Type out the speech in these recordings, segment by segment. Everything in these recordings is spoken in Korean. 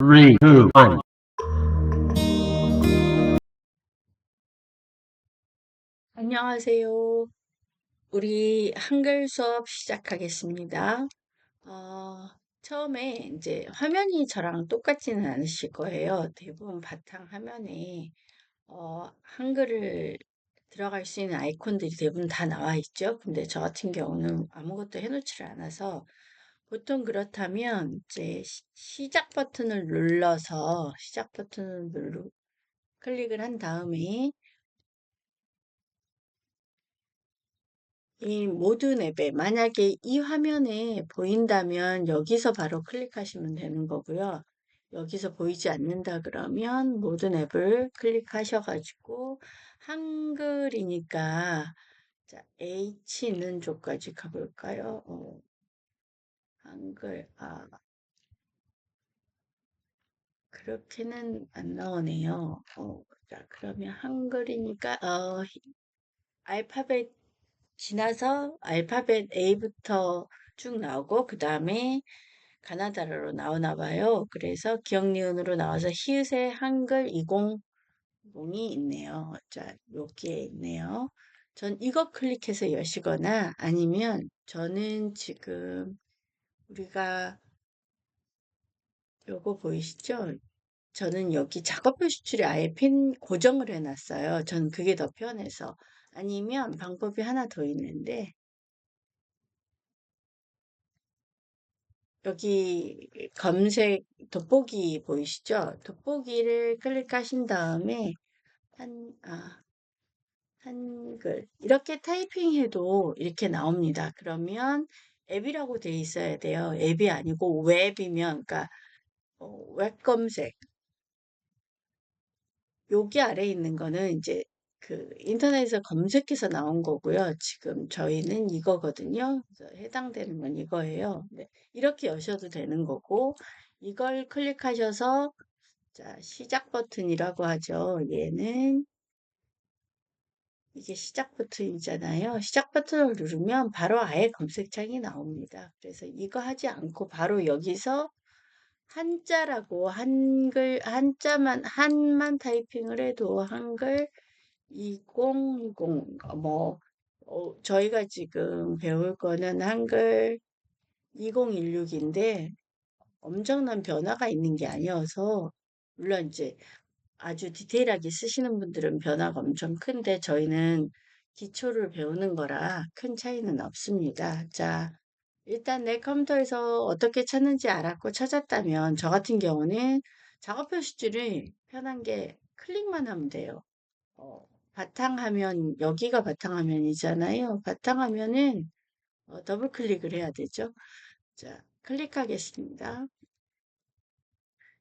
3, 2, 1. 안녕하세요. 우리 한글 수업 시작하겠습니다. 어, 처음에 이제 화면이 저랑 똑같지는 않으실 거예요. 대부분 바탕 화면에 한글을 들어갈 수 있는 아이콘들이 대부분 다 나와 있죠. 근데 저 같은 경우는 아무것도 해놓지를 않아서 보통 그렇다면 이제 시작 버튼을 눌러서 시작 버튼을 클릭을 한 다음에 이 모든 앱에 만약에 이 화면에 보인다면 여기서 바로 클릭하시면 되는 거고요. 여기서 보이지 않는다 그러면 모든 앱을 클릭하셔가지고 한글이니까 자, H는 쪽까지 가볼까요? 한글 그렇게는 안 나오네요. 자 그러면 한글이니까 알파벳 지나서 알파벳 A부터 쭉 나오고 그 다음에 가나다라로 나오나 봐요. 그래서 기억니은으로 나와서 히읗의 한글 20이 있네요. 자, 여기에 있네요. 전 이거 클릭해서 여시거나 아니면 저는 지금 우리가 요거 보이시죠? 저는 여기 작업 표시줄에 아예 핀 고정을 해놨어요. 저는 그게 더 편해서. 아니면 방법이 하나 더 있는데 여기 검색 돋보기 보이시죠? 돋보기를 클릭하신 다음에 한글 이렇게 타이핑해도 이렇게 나옵니다. 그러면 앱이라고 돼 있어야 돼요. 앱이 아니고 웹이면 그러니까 웹 검색 여기 아래에 있는 거는 이제 그 인터넷에서 검색해서 나온 거고요. 지금 저희는 이거거든요. 그래서 해당되는 건 이거예요. 네, 이렇게 여셔도 되는 거고 이걸 클릭하셔서 자, 시작 버튼이라고 하죠. 얘는 이게 시작 버튼이잖아요. 시작 버튼을 누르면 바로 아예 검색창이 나옵니다. 그래서 이거 하지 않고 바로 여기서 한자라고 한글 한자만 한만 타이핑을 해도 한글 2020 저희가 지금 배울 거는 한글 2016인데 엄청난 변화가 있는 게 아니어서 물론 이제 아주 디테일하게 쓰시는 분들은 변화가 엄청 큰데 저희는 기초를 배우는 거라 큰 차이는 없습니다. 자, 일단 내 컴퓨터에서 어떻게 찾는지 알았고 찾았다면 저 같은 경우는 작업 표시줄이 편한 게 클릭만 하면 돼요. 바탕화면, 여기가 바탕화면이잖아요. 바탕화면은 더블 클릭을 해야 되죠. 자, 클릭하겠습니다.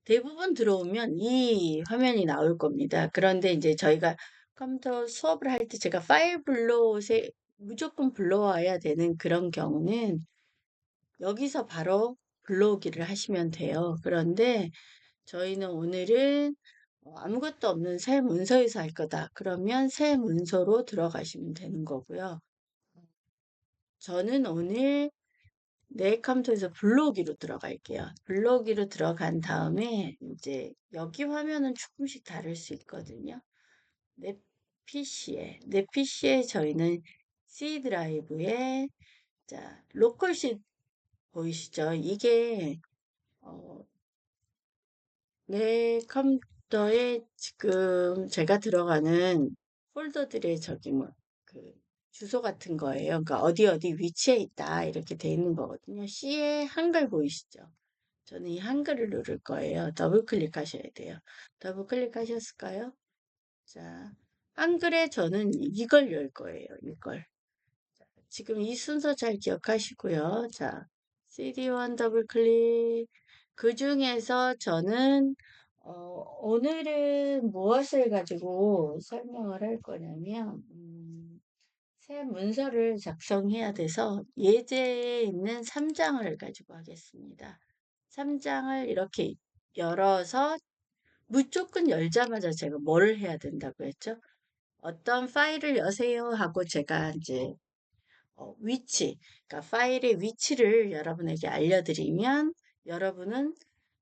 대부분 들어오면 이 화면이 나올 겁니다. 그런데 이제 저희가 컴퓨터 수업을 할 때 제가 파일 불러오세 무조건 불러와야 되는 그런 경우는 여기서 바로 불러오기를 하시면 돼요. 그런데 저희는 오늘은 아무것도 없는 새 문서에서 할 거다. 그러면 새 문서로 들어가시면 되는 거고요. 저는 오늘 내 컴퓨터에서 블로기로 들어갈게요. 블로기로 들어간 다음에 이제 여기 화면은 조금씩 다를 수 있거든요. 내 내 PC에 저희는 C 드라이브에 자, 로컬 C 보이시죠? 이게 어, 내 컴퓨터에 지금 제가 들어가는 폴더들의 저기 그 주소 같은 거예요. 그러니까 어디 어디 위치에 있다 이렇게 돼 있는 거거든요. C에 한글 보이시죠? 저는 이 한글을 누를 거예요. 더블 클릭하셔야 돼요. 더블 클릭하셨을까요? 자, 한글에 저는 이걸 열 거예요. 이걸. 지금 이 순서 잘 기억하시고요. 자, CD1 더블 클릭. 그 중에서 저는 오늘은 무엇을 가지고 설명을 할 거냐면 새 문서를 작성해야 돼서 예제에 있는 3장을 가지고 하겠습니다. 3장을 이렇게 열어서 무조건 열자마자 제가 뭘 해야 된다고 했죠? 어떤 파일을 여세요 하고 제가 이제 위치, 그러니까 파일의 위치를 여러분에게 알려드리면 여러분은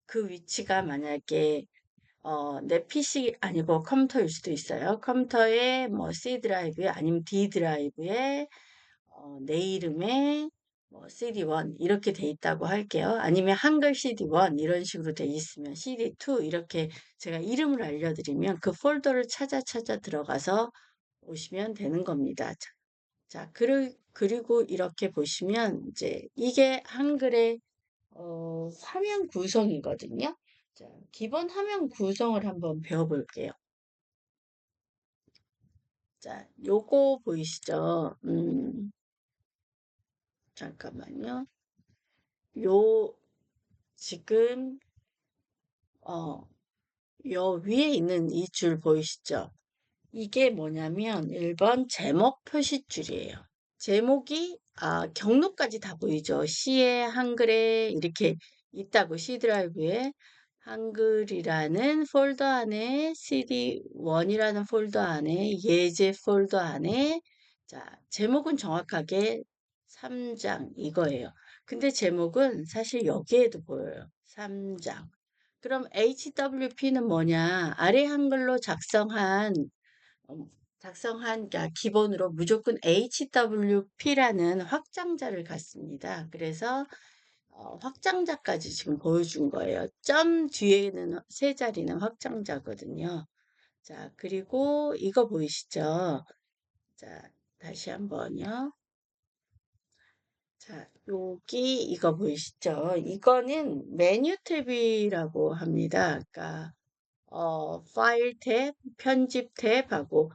그 위치가 만약에 내 PC 아니고 컴퓨터일 수도 있어요. 컴퓨터에 뭐 C 드라이브에 아니면 D 드라이브에 내 이름에 뭐 CD1 이렇게 돼 있다고 할게요. 아니면 한글 CD1 이런 식으로 돼 있으면 CD2 이렇게 제가 이름을 알려드리면 그 폴더를 찾아 들어가서 오시면 되는 겁니다. 자, 그리고 이렇게 보시면 이제 이게 한글의 화면 구성이거든요. 자, 기본 화면 구성을 한번 배워볼게요. 자, 요거 보이시죠? 잠깐만요. 요, 지금, 어, 요 위에 있는 이 줄 보이시죠? 이게 뭐냐면 1번 제목 표시줄이에요. 제목이 경로까지 다 보이죠. C에 한글에 이렇게 있다고 C 드라이브에 한글이라는 폴더 안에 CD1이라는 폴더 안에 예제 폴더 안에 자 제목은 정확하게 3장 이거예요. 근데 제목은 사실 여기에도 보여요. 3장. 그럼 HWP는 뭐냐? 아래 한글로 어, 그러니까 기본으로 무조건 HWP라는 확장자를 갖습니다. 그래서 확장자까지 지금 보여준 거예요. 점 뒤에는 세 자리는 확장자거든요. 자, 그리고 이거 보이시죠? 자, 다시 한번요. 자, 여기 이거 보이시죠? 이거는 메뉴 탭이라고 합니다. 그러니까 파일 탭, 편집 탭하고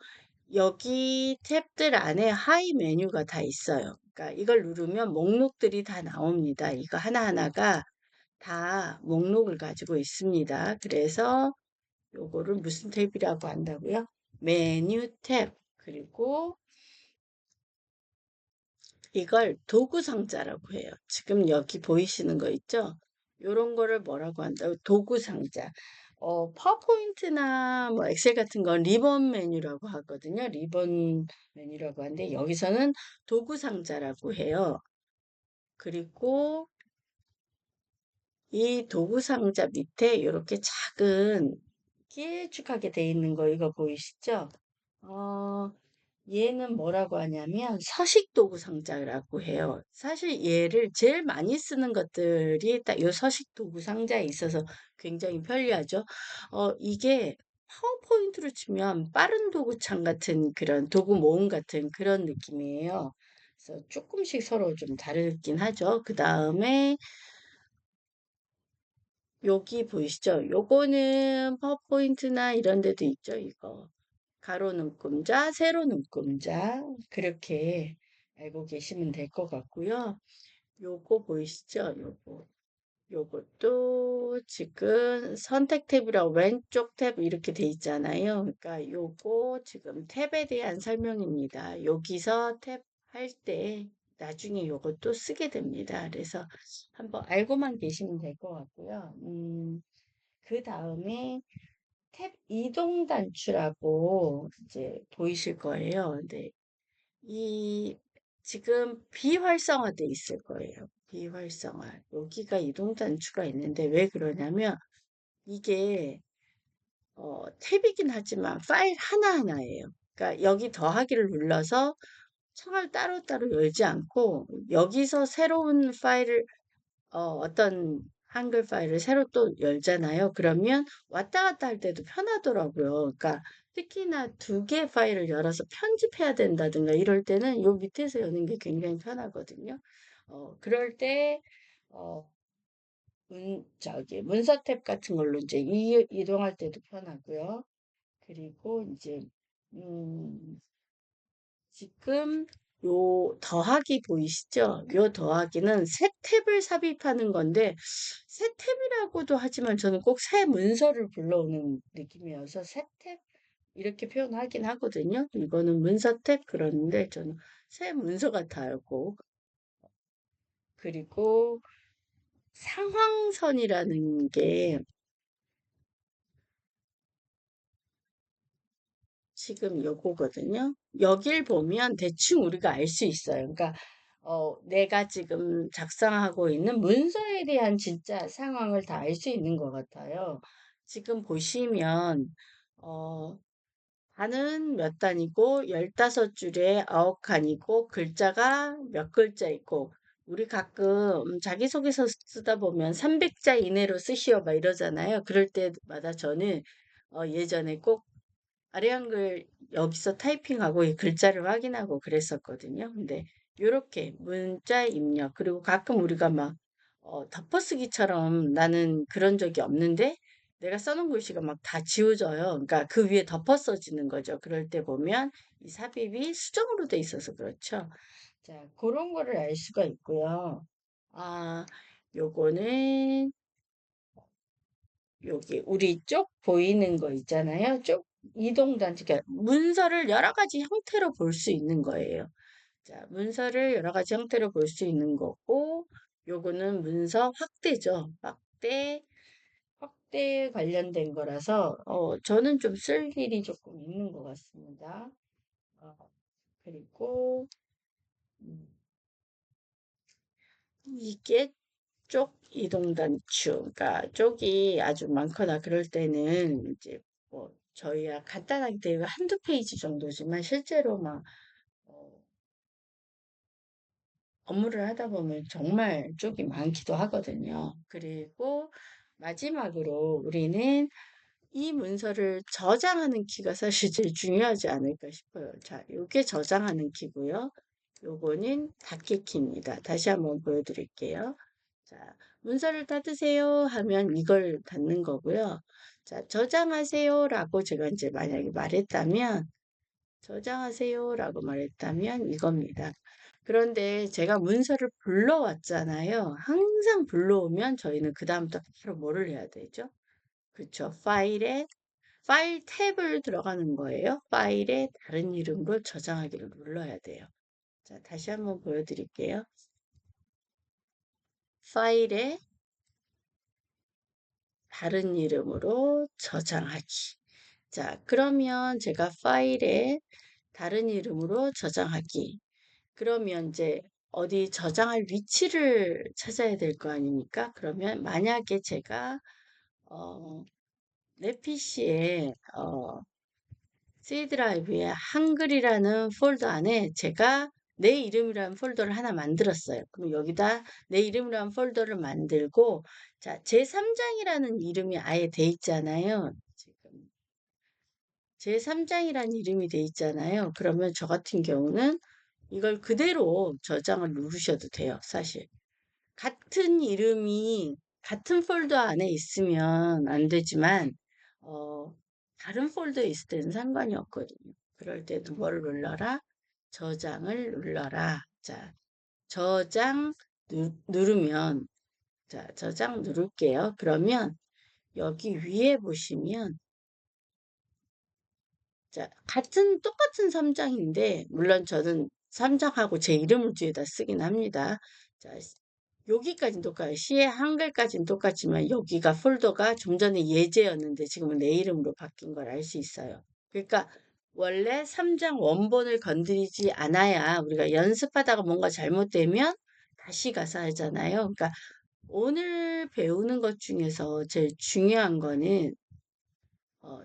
여기 탭들 안에 하이 메뉴가 다 있어요. 그러니까 이걸 누르면 목록들이 다 나옵니다. 이거 하나하나가 다 목록을 가지고 있습니다. 그래서 요거를 무슨 탭이라고 한다고요? 메뉴 탭. 그리고 이걸 도구 상자라고 해요. 지금 여기 보이시는 거 있죠? 요런 거를 뭐라고 한다고? 도구 상자. 파워포인트나 뭐 엑셀 같은 건 리본 메뉴라고 하거든요. 리본 메뉴라고 하는데 여기서는 도구 상자라고 해요. 그리고 이 도구 상자 밑에 이렇게 작은 길쭉하게 돼 있는 거 이거 보이시죠? 어, 얘는 뭐라고 하냐면 서식 도구 상자라고 해요. 사실 얘를 제일 많이 쓰는 것들이 딱 이 서식 도구 상자에 있어서 굉장히 편리하죠. 이게 파워포인트로 치면 빠른 도구창 같은 그런 도구 모음 같은 그런 느낌이에요. 그래서 조금씩 서로 좀 다르긴 하죠. 그 다음에 여기 보이시죠? 요거는 파워포인트나 이런 데도 있죠, 이거. 가로 눈금자, 세로 눈금자 그렇게 알고 계시면 될 것 같고요. 요거 보이시죠? 요것도 지금 선택 탭이라고 왼쪽 탭 이렇게 돼 있잖아요. 그러니까 요거 지금 탭에 대한 설명입니다. 여기서 탭 할 때 나중에 요것도 쓰게 됩니다. 그래서 한번 알고만 계시면 될 것 같고요. 그 다음에 탭 이동 단추라고 이제 보이실 거예요. 근데 이 지금 비활성화돼 있을 거예요. 비활성화. 여기가 이동 단추가 있는데 왜 그러냐면 이게 탭이긴 하지만 파일 하나하나예요. 그러니까 여기 더하기를 눌러서 창을 따로따로 열지 않고 여기서 새로운 파일을 어떤 한글 파일을 새로 또 열잖아요. 그러면 왔다 갔다 할 때도 편하더라고요. 그러니까 특히나 두 개 파일을 열어서 편집해야 된다든가 이럴 때는 요 밑에서 여는 게 굉장히 편하거든요. 그럴 때, 어, 문서 탭 같은 걸로 이제 이동할 때도 편하고요. 그리고 이제, 음, 지금 요 더하기 보이시죠? 요 더하기는 새 탭을 삽입하는 건데 새 탭이라고도 하지만 저는 꼭 새 문서를 불러오는 느낌이어서 새 탭 이렇게 표현하긴 하거든요. 이거는 문서 탭 그러는데 저는 새 문서 같아요. 꼭. 그리고 상황선이라는 게 지금 요거거든요. 여길 보면 대충 우리가 알 수 있어요. 그러니까 내가 지금 작성하고 있는 문서에 대한 진짜 상황을 다 알 수 있는 것 같아요. 지금 보시면, 어, 단은 몇 단이고, 15줄에 9칸이고, 글자가 몇 글자 있고, 우리 가끔 자기소개서 쓰다 보면 300자 이내로 쓰시오, 막 이러잖아요. 그럴 때마다 저는 예전에 꼭 아래 한글 여기서 타이핑하고 이 글자를 확인하고 그랬었거든요. 근데 요렇게 문자 입력 그리고 가끔 우리가 막 덮어쓰기처럼 나는 그런 적이 없는데 내가 써놓은 글씨가 막 다 지워져요. 그러니까 그 위에 덮어 써지는 거죠. 그럴 때 보면 이 삽입이 수정으로 돼 있어서 그렇죠. 자, 그런 거를 알 수가 있고요. 아, 요거는 여기 우리 쪽 보이는 거 있잖아요. 쪽 이동단지, 그러니까 문서를 여러 가지 형태로 볼 수 있는 거예요. 자, 문서를 여러 가지 형태로 볼 수 있는 거고, 요거는 문서 확대죠. 확대 관련된 거라서, 저는 좀 쓸 일이 조금 있는 것 같습니다. 어, 그리고, 음, 이게 쪽 이동 단추, 그러니까 쪽이 아주 많거나 그럴 때는 이제 뭐 저희야 간단하게 되게 한두 페이지 정도지만 실제로 막 어, 업무를 하다 보면 정말 쪽이 많기도 하거든요. 그리고 마지막으로 우리는 이 문서를 저장하는 키가 사실 제일 중요하지 않을까 싶어요. 자, 요게 저장하는 키고요. 요거는 닫기 키입니다. 다시 한번 보여드릴게요. 자, 문서를 닫으세요 하면 이걸 닫는 거고요. 자, 저장하세요라고 제가 이제 만약에 말했다면, 저장하세요라고 말했다면 이겁니다. 그런데 제가 문서를 불러왔잖아요. 항상 불러오면 저희는 그 다음부터 바로 뭐를 해야 되죠? 그쵸. 파일 탭을 들어가는 거예요. 파일에 다른 이름으로 저장하기를 눌러야 돼요. 자, 다시 한번 보여드릴게요. 파일에 다른 이름으로 저장하기. 자, 그러면 제가 파일에 다른 이름으로 저장하기. 그러면 이제 어디 저장할 위치를 찾아야 될 거 아닙니까? 그러면 만약에 제가 어, 내 PC에 C 드라이브에 한글이라는 폴더 안에 제가 내 이름이라는 폴더를 하나 만들었어요. 그럼 여기다 내 이름이라는 폴더를 만들고, 자, 제3장이라는 이름이 아예 돼 있잖아요. 지금 제3장이라는 이름이 돼 있잖아요. 그러면 저 같은 경우는 이걸 그대로 저장을 누르셔도 돼요, 사실. 같은 이름이 같은 폴더 안에 있으면 안 되지만, 어, 다른 폴더에 있을 때는 상관이 없거든요. 그럴 때도 뭘 눌러라? 저장을 눌러라. 자, 저장 누르면, 자, 저장 누를게요. 그러면 여기 위에 보시면, 자, 똑같은 3장인데, 물론 저는 3장하고 제 이름을 뒤에다 쓰긴 합니다. 자, 여기까지는 똑같아요. 시의 한글까지는 똑같지만 여기가 폴더가 좀 전에 예제였는데 지금은 내 이름으로 바뀐 걸 알 수 있어요. 그러니까 원래 3장 원본을 건드리지 않아야 우리가 연습하다가 뭔가 잘못되면 다시 가서 하잖아요. 그러니까 오늘 배우는 것 중에서 제일 중요한 거는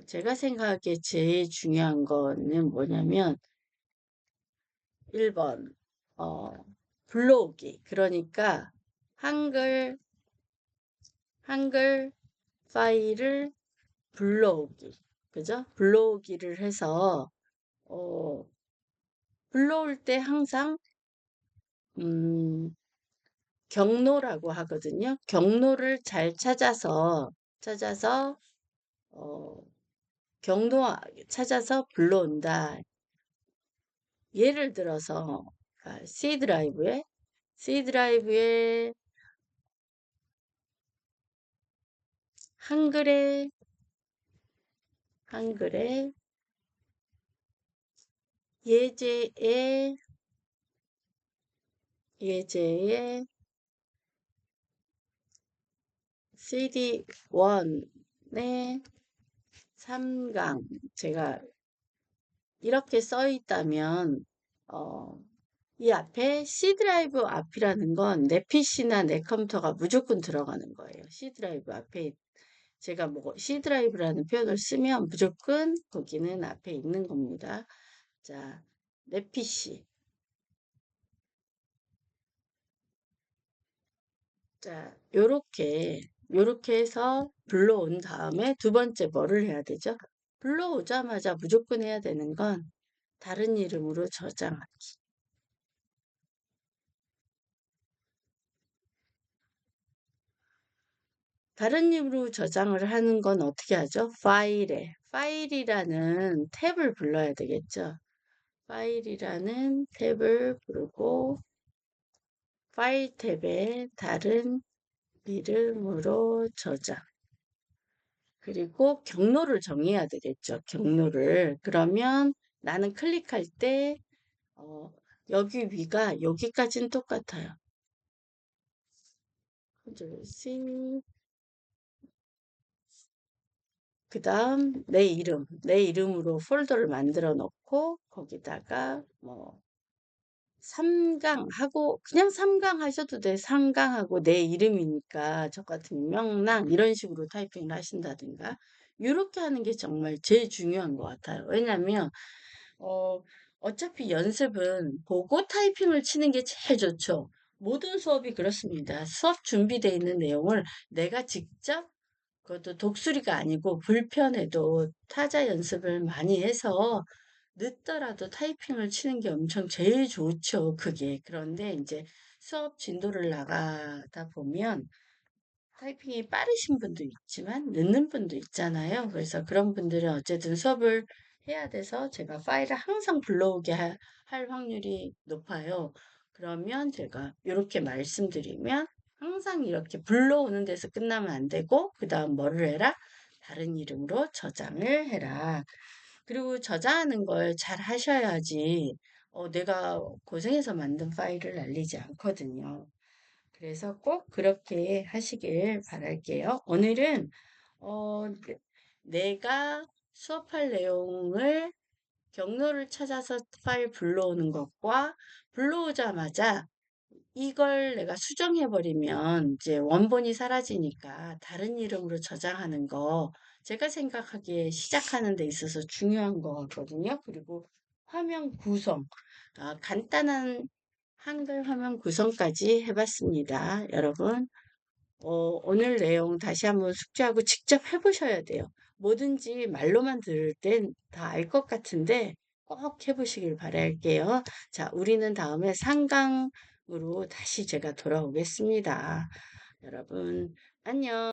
제가 생각하기에 제일 중요한 거는 뭐냐면 1번 불러오기. 그러니까 한글 한글 파일을 불러오기. 그죠? 불러오기를 해서, 어, 불러올 때 항상, 음, 경로라고 하거든요. 경로를 잘 찾아서, 어, 경로 찾아서 불러온다. 예를 들어서, C 드라이브에 한글에, 한글에 예제에, 예제에 CD1에 3강 제가 이렇게 써 있다면 어, 이 앞에 C 드라이브 앞이라는 건 내 PC나 내 컴퓨터가 무조건 들어가는 거예요. C 드라이브 앞에 제가 뭐 C 드라이브라는 표현을 쓰면 무조건 거기는 앞에 있는 겁니다. 자, 내 PC. 자, 요렇게 해서 불러온 다음에 두 번째 뭐를 해야 되죠? 불러오자마자 무조건 해야 되는 건 다른 이름으로 저장하기. 다른 이름으로 저장을 하는 건 어떻게 하죠? 파일이라는 탭을 불러야 되겠죠? 파일이라는 탭을 부르고 파일 탭에 다른 이름으로 저장. 그리고 경로를 정해야 되겠죠. 경로를. 그러면 나는 클릭할 때 어, 여기 위가 여기까지는 똑같아요. 컨트롤 C. 그 다음 내 이름으로 폴더를 만들어 놓고 거기다가 뭐 3강 하고 그냥 3강 하셔도 돼. 3강하고 내 이름이니까 저 같은 명랑 이런 식으로 타이핑을 하신다든가 이렇게 하는 게 정말 제일 중요한 것 같아요. 왜냐면 어, 어차피 연습은 보고 타이핑을 치는 게 제일 좋죠. 모든 수업이 그렇습니다. 수업 준비되어 있는 내용을 내가 직접 그것도 독수리가 아니고 불편해도 타자 연습을 많이 해서 늦더라도 타이핑을 치는 게 엄청 제일 좋죠, 그게. 그런데 이제 수업 진도를 나가다 보면 타이핑이 빠르신 분도 있지만 늦는 분도 있잖아요. 그래서 그런 분들은 어쨌든 수업을 해야 돼서 제가 파일을 항상 불러오게 할 확률이 높아요. 그러면 제가 이렇게 말씀드리면 항상 이렇게 불러오는 데서 끝나면 안 되고 그 다음 뭐를 해라? 다른 이름으로 저장을 해라. 그리고 저장하는 걸 잘 하셔야지 내가 고생해서 만든 파일을 날리지 않거든요. 그래서 꼭 그렇게 하시길 바랄게요. 오늘은 내가 수업할 내용을 경로를 찾아서 파일 불러오는 것과 불러오자마자 이걸 내가 수정해버리면 이제 원본이 사라지니까 다른 이름으로 저장하는 거 제가 생각하기에 시작하는 데 있어서 중요한 것 같거든요. 그리고 화면 구성, 간단한 한글 화면 구성까지 해봤습니다. 여러분, 오늘 내용 다시 한번 숙지하고 직접 해보셔야 돼요. 뭐든지 말로만 들을 땐 다 알 것 같은데 꼭 해보시길 바랄게요. 자, 우리는 다음에 상강으로 다시 제가 돌아오겠습니다. 여러분, 안녕.